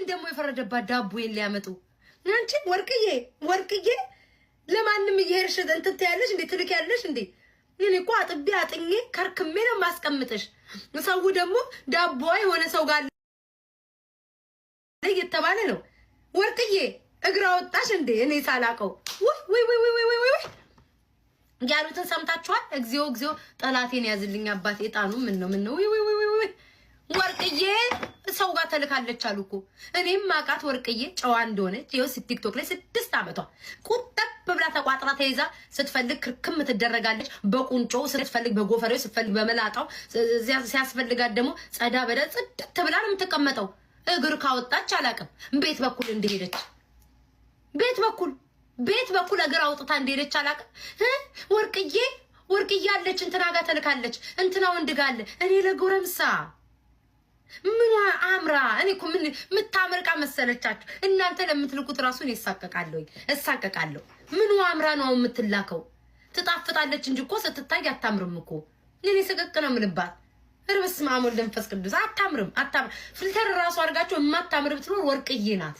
ደግሞ የፈረደባት ዳቦ ሊያመጡ አንቺ ወርቅዬ ለማንም እየሄድሽ እንትን ትያለሽ እንዴ ትልኪያለሽ እንዴ? እኔ እኮ አጥኜ ከርክሜ ነው ማስቀምጥሽ። ሰው ደግሞ ዳቦ የሆነ ሰው ጋር እየተባለ ነው። ወርቅዬ እግራ ወጣሽ እንዴ? እኔ ሳላቀው ወይ ያሉትን ሰምታችኋል? እግዚኦ ጠላቴን ያዝልኝ አባቴ ጣኑ ምን ነው ወይ ወርቅዬ ሰው ጋር ተልካለች አሉ እኮ። እኔም ማቃት ወርቅዬ ጨዋ እንደሆነች ይኸው ቲክቶክ ላይ 6 ዓመቷ ቁጠብ ብላ ተቋጥራ ተይዛ ስትፈልግ ክርክም ትደረጋለች። በቁንጮ ስትፈልግ በጎፈሬው ስትፈልግ በመላጣው ሲያስፈልጋት ደግሞ ጸዳ በደ ጽድት ብላ ነው የምትቀመጠው። እግር ካወጣች አላቅም ቤት በኩል እንደሄደች ቤት በኩል እግር አውጥታ እንደሄደች አላቅም። ወርቅዬ አለች እንትና ጋር ተልካለች እንትና ወንድ ጋር አለ። እኔ ለጎረምሳ ምኗ አምራ እኔ እኮ ምን ምታመርቃ መሰለቻችሁ እናንተ ለምትልኩት ራሱን እሳቀቃለሁ። ምኗ አምራ ነው የምትላከው? ትጣፍጣለች እንጂ እኮ ስትታይ አታምርም እኮ። እኔ ስቅቅ ነው የምልባት። እርብስ ማሙል ለንፈስ ቅዱስ አታምርም። ፊልተር ራሱ አድርጋችሁ የማታምር ብትኖር ወርቅዬ ናት።